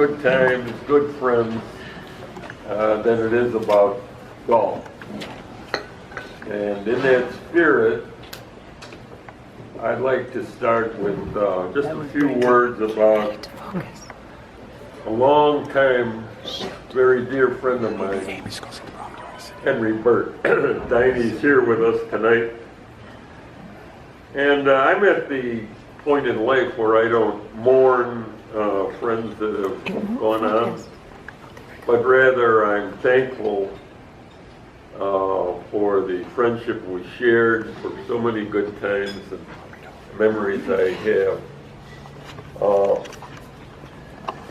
good times, good friends, than it is about golf. And in that spirit, I'd like to start with just a few words about a long time, very dear friend of mine, Henry Burt. Diney's here with us tonight. And I'm at the point in life where I don't mourn friends that have gone on, but rather I'm thankful for the friendship we shared, for so many good times and memories I have.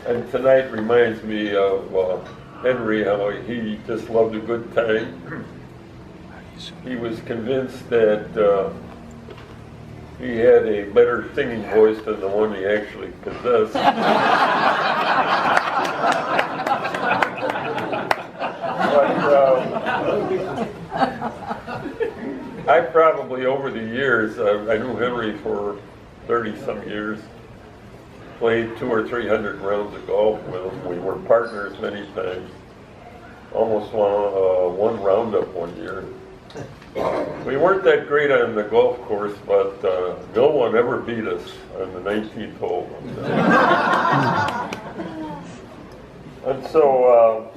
And tonight reminds me of Henry, how he just loved a good time. He was convinced that he had a better singing voice than the one he actually possessed. I probably, over the years, I knew Henry for 30-some years, played 200 or 300 rounds of golf with him. We were partners many times. Almost won roundup one year. We weren't that great on the golf course, but no one ever beat us on the 19th hole. And so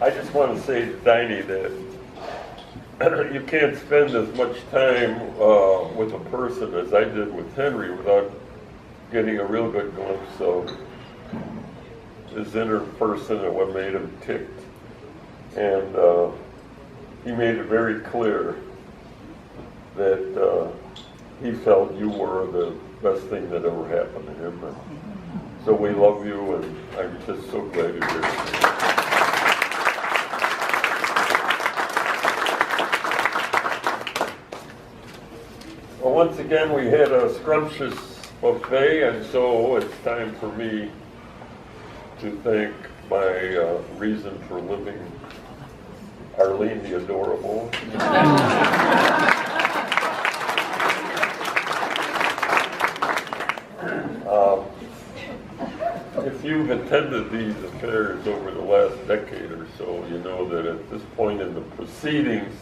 I just want to say to Diney that you can't spend as much time with a person as I did with Henry without getting a real good glimpse of his inner person and what made him tick. And he made it very clear that he felt you were the best thing that ever happened to him. And so we love you, and I'm just so glad you're here. Well, once again, we had a scrumptious buffet, and so it's time for me to thank my reason for living, Arlene the Adorable. If you've attended these affairs over the last decade or so, you know that at this point in the proceedings,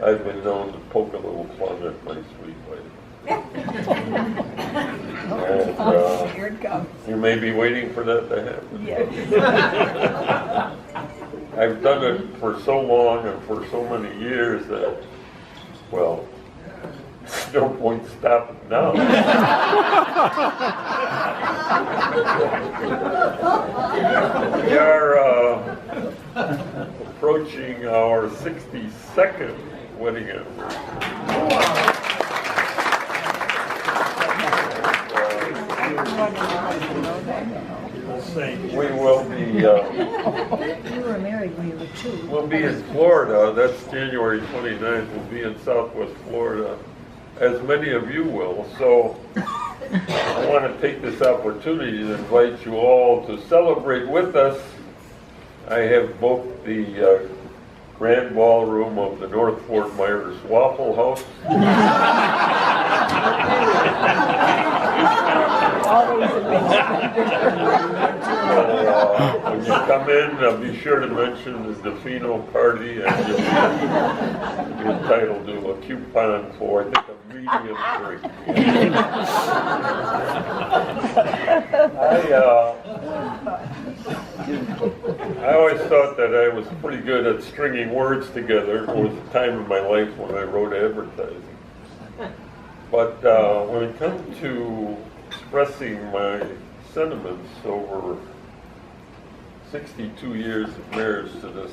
I've been known to poke a little fun at my sweet lady. And, here it comes. You may be waiting for that to happen. Yes. I've done it for so long and for so many years that, well, there's no point stopping now. We are approaching our 62nd wedding anniversary. We will be. You were married when you were 2. We'll be in Florida. That's January 29th. We'll be in Southwest Florida, as many of you will. So I want to take this opportunity to invite you all to celebrate with us. I have booked the Grand Ballroom of the North Fort Myers Waffle House. When you come in, be sure to mention the Defino party, and you'll be entitled to a coupon for, I think, a medium drink. I always thought that I was pretty good at stringing words together. There was a time in my life when I wrote advertising. But when it comes to expressing my sentiments over 62 years of marriage to this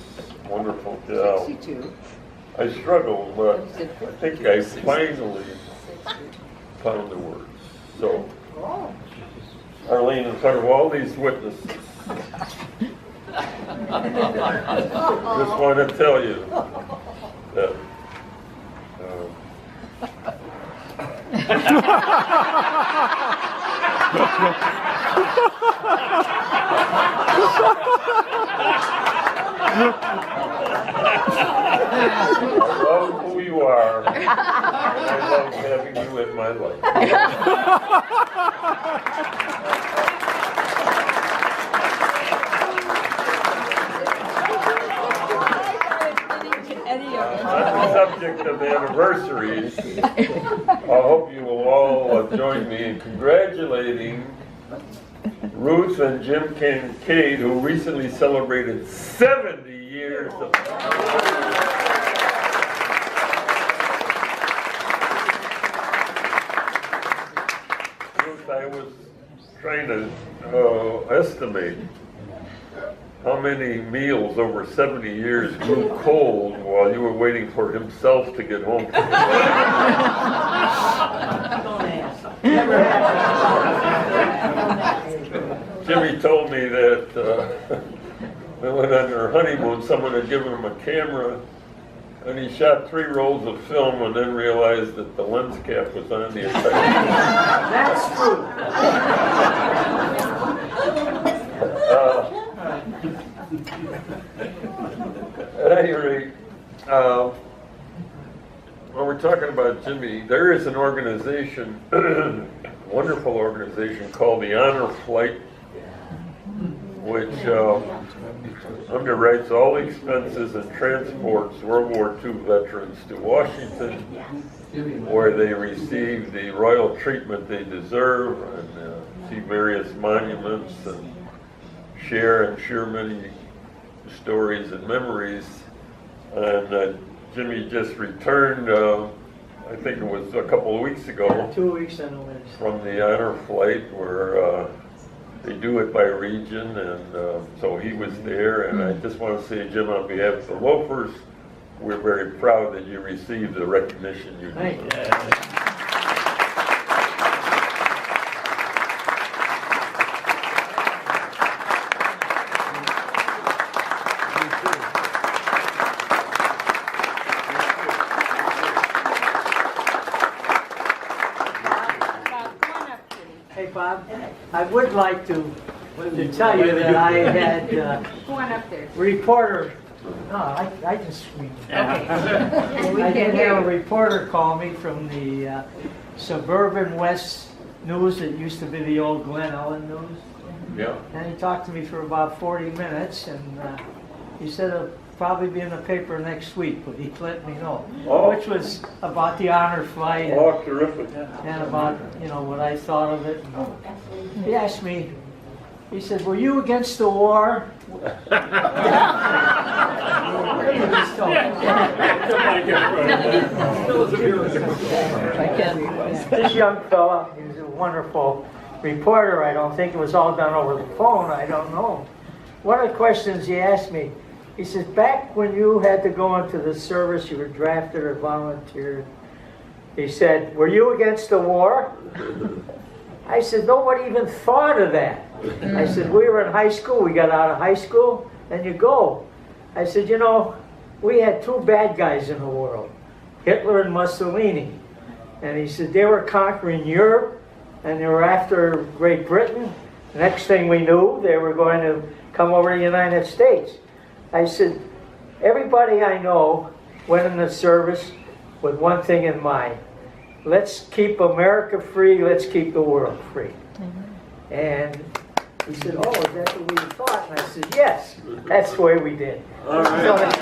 wonderful gal, 62. I struggled, but I think I finally found the words. So, Arlene, in front of all these witnesses, just want to tell you that I love who you are, and I love having you in my life. on the subject of anniversaries, I hope you will all join me in congratulating Ruth and Jim Kincaid, who recently celebrated 70 years of Ruth, I was trying to estimate how many meals over 70 years grew cold while you were waiting for himself to get home from Jimmy told me that they went on their honeymoon, someone had given him a camera, and he shot 3 rolls of film and then realized that the lens cap was on the entire That's true. At any rate, when we're talking about Jimmy, there is an organization, wonderful organization called the Honor Flight, which underwrites all expenses and transports World War II veterans to Washington, where they receive the royal treatment they deserve and see various monuments and share many stories and memories. And Jimmy just returned, I think it was a couple of weeks ago, 2 weeks on the list. from the Honor Flight, where they do it by region, and so he was there. And I just want to say, Jim, on behalf of the Loafers, we're very proud that you received the recognition you deserve. Thank you. Hey, Bob, I would like to tell you that I had Go on up there. reporter, no, I can scream. Okay. I did have a reporter call me from the Suburban West News. It used to be the old Glen Ellen News. Yeah. And he talked to me for about 40 minutes, and he said it'll probably be in the paper next week, but he let me know. Oh. Which was about the honor flight and, Oh, terrific. and about, what I thought of it. And he asked me, he said, were you against the war? This young fella, he was a wonderful reporter. I don't think it was all done over the phone. I don't know. One of the questions he asked me, he says, back when you had to go into the service, you were drafted or volunteered. He said, were you against the war? I said, nobody even thought of that. I said, we were in high school. We got out of high school, and you go. I said, we had 2 bad guys in the world, Hitler and Mussolini. And he said, they were conquering Europe, and they were after Great Britain. The next thing we knew, they were going to come over to the United States. I said, everybody I know went in the service with one thing in mind. Let's keep America free, let's keep the world free. And he said, oh, is that the way you thought? And I said, yes, that's the way we did. All right.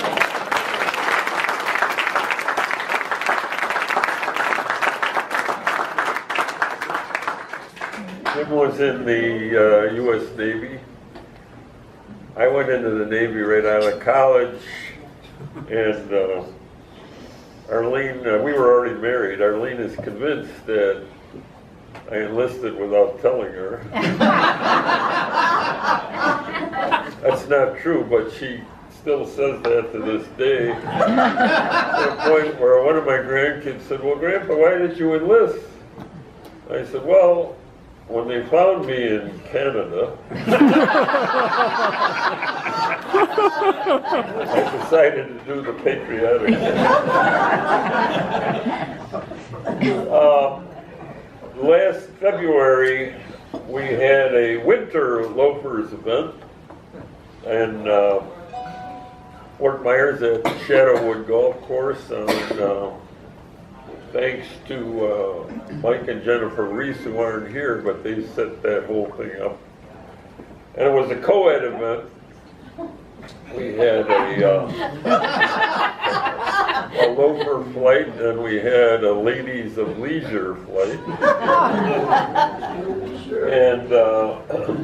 Jim was in the U.S. Navy. I went into the Navy right out of college, and Arlene, we were already married. Arlene is convinced that I enlisted without telling her. That's not true, but she still says that to this day. To the point where one of my grandkids said, well, Grandpa, why did you enlist? I said, well, when they found me in Canada, I decided to do the patriotic thing. Last February, we had a winter loafers event in Fort Myers at the Shadowwood Golf Course. Thanks to Mike and Jennifer Reese, who aren't here, but they set that whole thing up. And it was a co-ed event. We had a loafer flight, and we had a ladies of leisure flight. And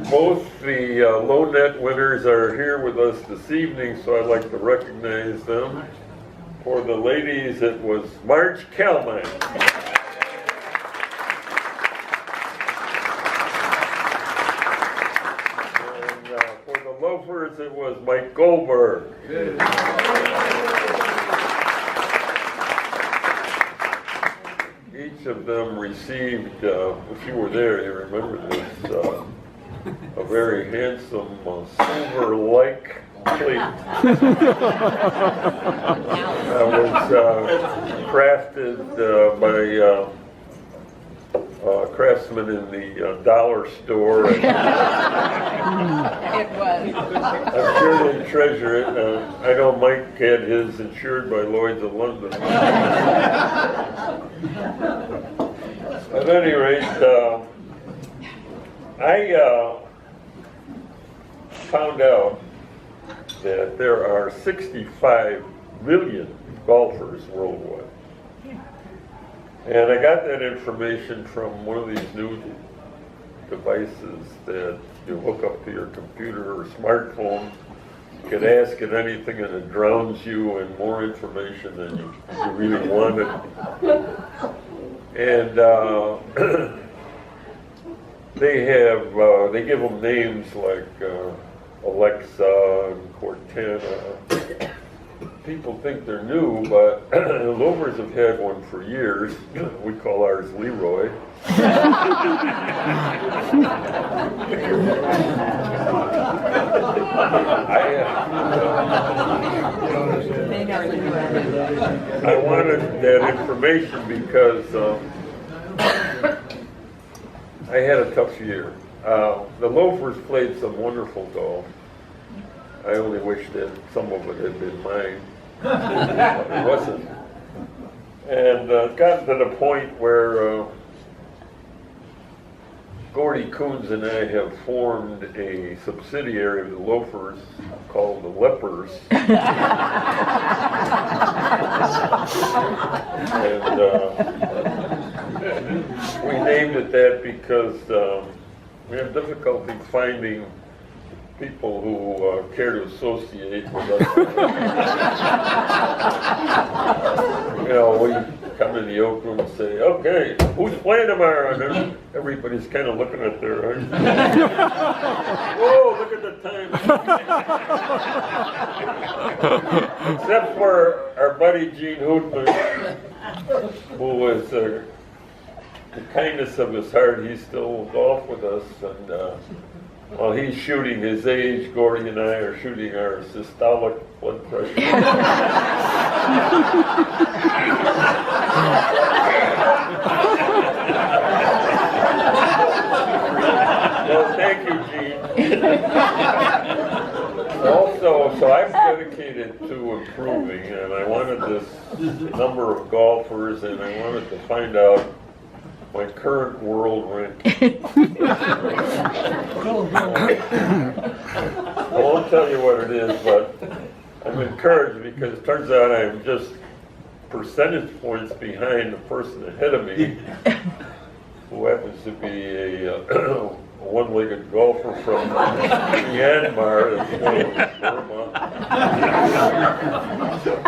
both the low net winners are here with us this evening, so I'd like to recognize them. For the ladies, it was Marge Kalman. And for the loafers, it was Mike Goldberg. Each of them received, if you were there, you remember this, a very handsome silver-like plate that was crafted by craftsmen in the dollar store. It was. I'm sure they treasure it. I know Mike had his insured by Lloyd's of London. At any rate, I found out that there are 65 million golfers worldwide. And I got that information from one of these new devices that you hook up to your computer or smartphone. You can ask it anything and it drowns you in more information than you really wanted. And they give them names like Alexa and Cortana. People think they're new, but loafers have had one for years. We call ours Leroy. I wanted that information because I had a tough year. The loafers played some wonderful golf. I only wish that some of it had been mine. It wasn't. And it got to the point where Gordy Coons and I have formed a subsidiary of the loafers called the Lepers. And we named it that because we have difficulty finding people who care to associate with us. You know, we come in the oak room and say, okay, who's playing tomorrow? And everybody's kind of looking at their eyes. Whoa, look at the time. Except for our buddy Gene Hootman, who is the kindness of his heart, he's still golf with us. And while he's shooting his age, Gordy and I are shooting our systolic blood pressure. Well, thank you, Gene. Also, so I'm dedicated to improving, and I wanted this number of golfers, and I wanted to find out my current world ranking. I won't tell you what it is, but I'm encouraged because it turns out I'm just percentage points behind the person ahead of me, who happens to be a one-legged golfer from Myanmar, Burma.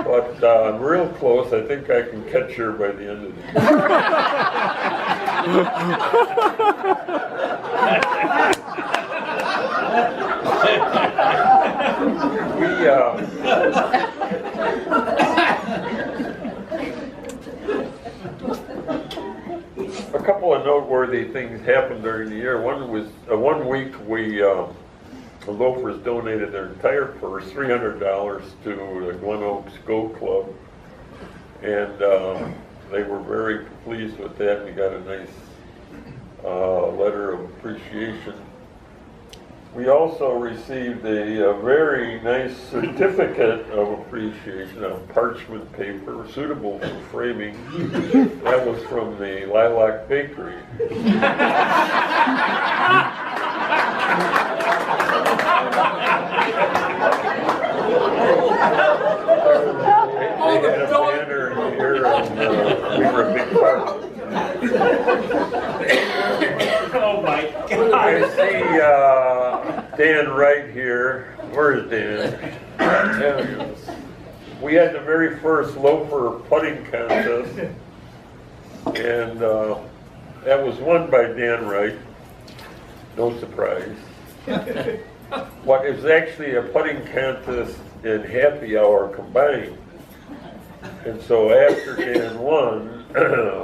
But I'm real close. I think I can catch her by the end of the A couple of noteworthy things happened during the year. One was one week the loafers donated their entire purse, $300, to the Glen Oaks Go Club, and they were very pleased with that. We got a nice letter of appreciation. We also received a very nice certificate of appreciation on parchment paper, suitable for framing. That was from the Lilac Bakery. They had a banner see Dan Wright here. Where is Dan? There he is. We had the very first loafer putting contest, and that was won by Dan Wright. No surprise. What is actually a putting contest and happy hour combined. And so after Dan won,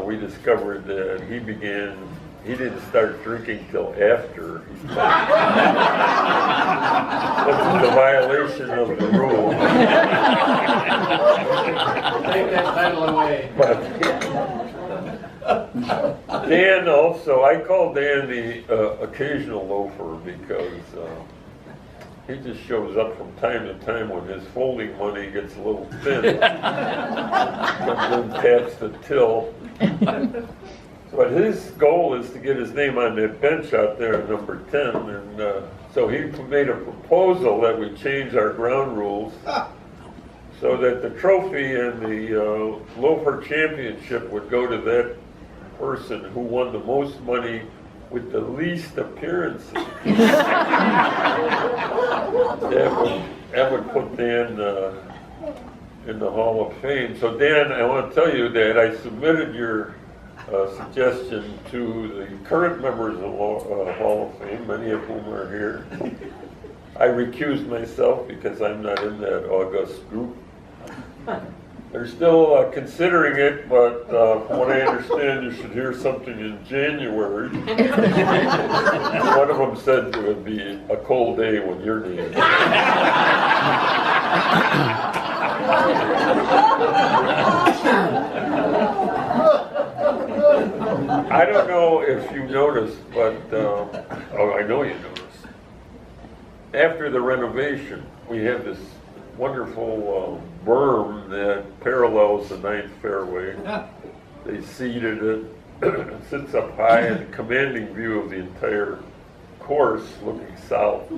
we discovered that he didn't start drinking till after he started. This is a violation of the rule. Take that title away. But Dan also, I call Dan the occasional loafer because he just shows up from time to time when his folding money gets a little thin. Comes in, taps the till. But his goal is to get his name on that bench out there at number 10. And so he made a proposal that we change our ground rules so that the trophy and the loafer championship would go to that person who won the most money with the least appearances. That would put Dan in the Hall of Fame. So Dan, I want to tell you that I submitted your suggestion to the current members of the Hall of Fame, many of whom are here. I recused myself because I'm not in that august group. They're still considering it, but from what I understand, you should hear something in January. One of them said it would be a cold day when your name. I don't know if you noticed, but I know you noticed. After the renovation, we have this wonderful berm that parallels the 9th fairway. They seeded it. It sits up high in a commanding view of the entire course, looking south.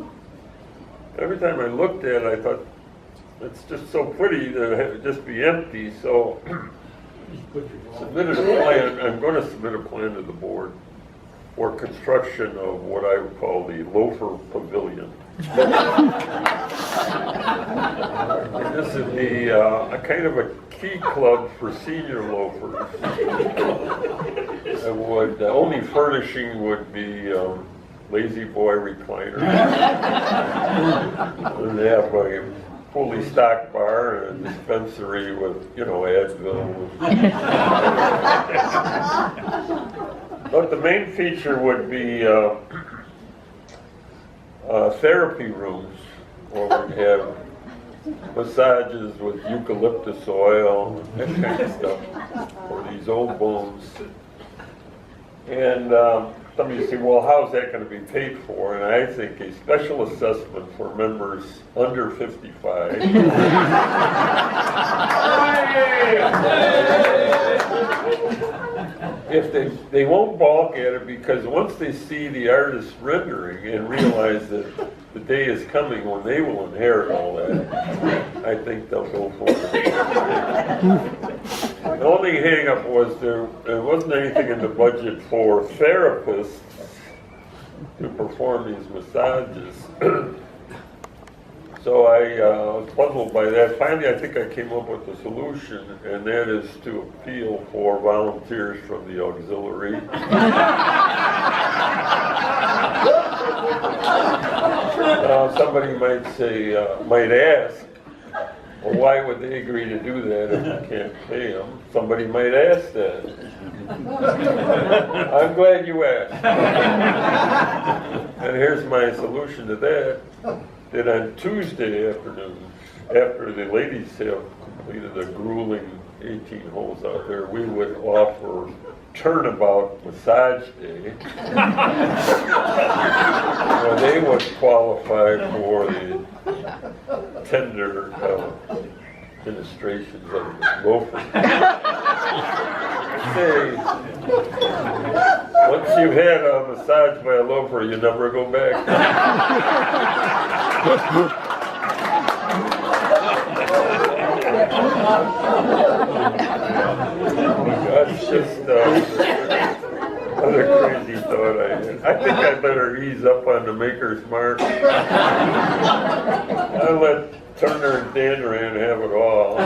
Every time I looked at it, I thought, it's just so pretty that it would just be empty. So submitted a plan. I'm going to submit a plan to the board for construction of what I would call the loafer pavilion. And this would be a kind of a key club for senior loafers. The only furnishing would be lazy boy recliner. And they have a fully stocked bar and a dispensary with, Advil. But the main feature would be therapy rooms where we'd have massages with eucalyptus oil and that kind of stuff for these old bones. And some of you say, well, how's that going to be paid for? And I think a special assessment for members under 55. If they won't balk at it, because once they see the artist's rendering and realize that the day is coming when they will inherit all that, I think they'll go for it. The only hang-up was there wasn't anything in the budget for therapists to perform these massages. So I was puzzled by that. Finally, I think I came up with a solution, and that is to appeal for volunteers from the auxiliary. Somebody might ask, well, why would they agree to do that if you can't pay them? Somebody might ask that. I'm glad you asked. And here's my solution to that. That on Tuesday afternoon, after the ladies have completed a grueling 18 holes out there, we would offer turnabout massage day. Where they would qualify for the tender administrations of the loafer. Say, once you've had a massage by a loafer, you never go back. That's just another crazy thought I had. I think I better better ease up on the maker's mark. I let Turner and Danran have it all.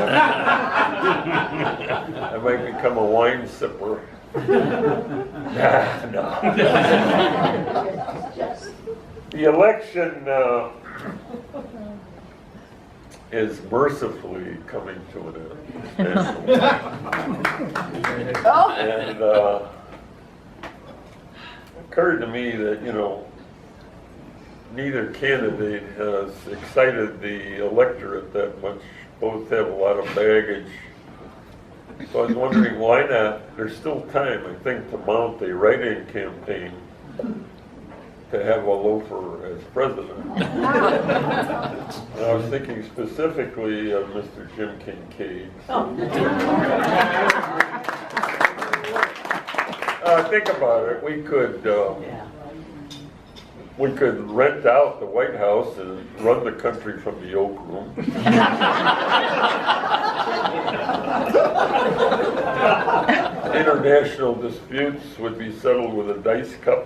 I might become a wine sipper. No. The election is mercifully coming to an end. And it occurred to me that, neither candidate has excited the electorate that much. Both have a lot of baggage. So I was wondering why not, there's still time, I think, to mount a write-in campaign to have a loafer as president. And I was thinking specifically of Mr. Jim Kincaid. Think about it, we could rent out the White House and run the country from the Oak Room. International disputes would be settled with a dice cup.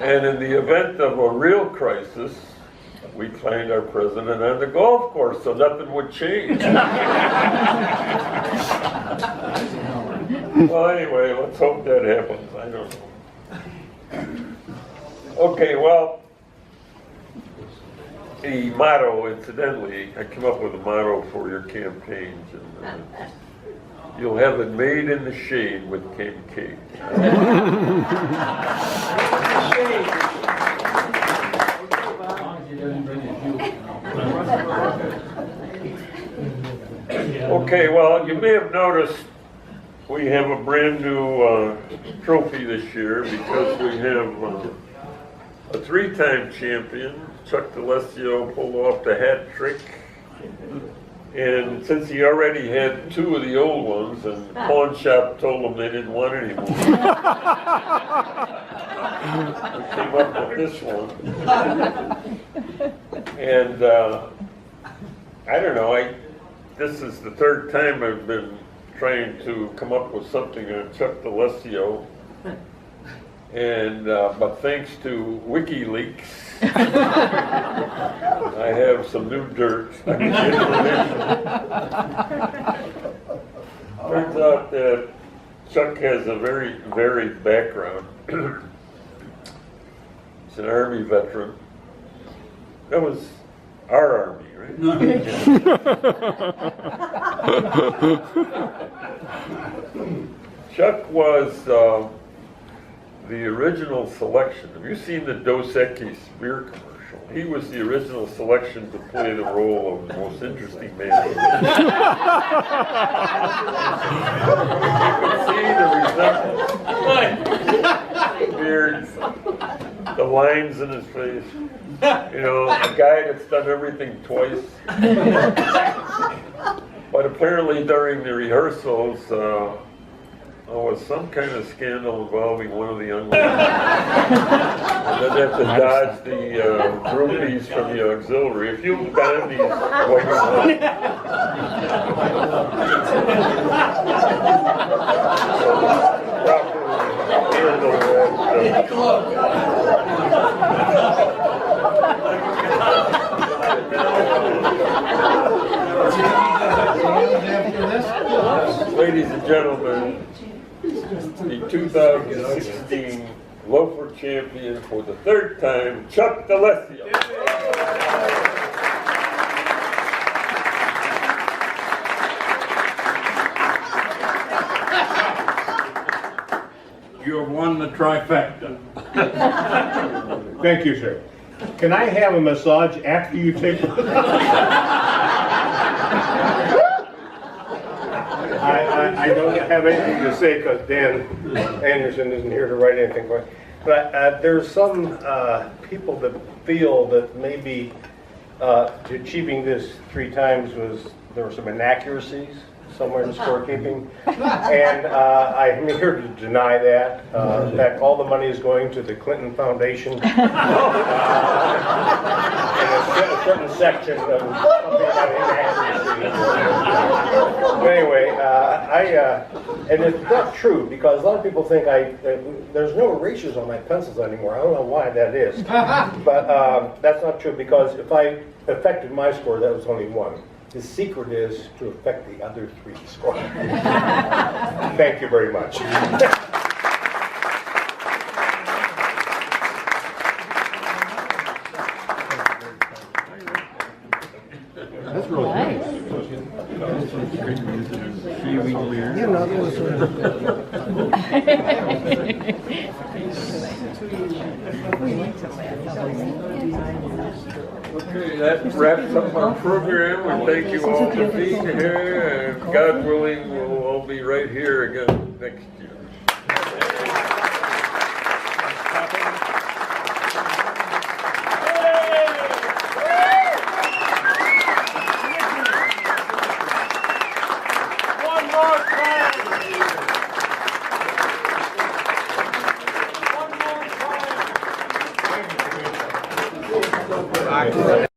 And in the event of a real crisis, we'd find our president on the golf course, so nothing would change. Well, anyway, let's hope that happens. I don't know. Okay, well, the motto, incidentally, I came up with a motto for your campaigns. And, you'll have it made in the shade with Kincaid. Okay, well, you may have noticed we have a brand new trophy this year because we have a 3-time champion. Chuck DeLessio pulled off the hat trick. And since he already had 2 of the old ones, and the pawn shop told him they didn't want any more, we came up with this one. And I don't know, this is the 3rd time I've been trying to come up with something on Chuck DeLessio. And but thanks to WikiLeaks, I have some new dirt. Information. Turns out that Chuck has a very varied background. He's an Army veteran. That was our Army, right? Chuck was the original selection. Have you seen the Dos Equis beer commercial? He was the original selection to play the role of the most interesting man. You can see the resemblance. The beard, the lines in his face. A guy that's done everything twice. But apparently during the rehearsals, there was some kind of scandal involving one of the young ladies. And then have to dodge the groupies from the auxiliary. If you've done these white ladies and gentlemen, the 2016 Loafer champion for the 3rd time, Chuck DeLessio. You have won the trifecta. Thank you, sir. Can I have a massage after you take the... I don't have anything to say because Dan Anderson isn't here to write anything for me. But there's some people that feel that maybe achieving this 3 times there were some inaccuracies somewhere in the scorekeeping. And I'm here to deny that. In fact, all the money is going to the Clinton Foundation. In a certain section of something about inaccuracies. But anyway, And it's not true, because a lot of people think there's no erasers on my pencils anymore. I don't know why that is. But that's not true, because if I affected my score, that was only one. The secret is to affect the other 3 score. Thank you very much. Okay, that wraps up our program. We thank you all for being here, and God willing, we'll all be right here again next year. One more time.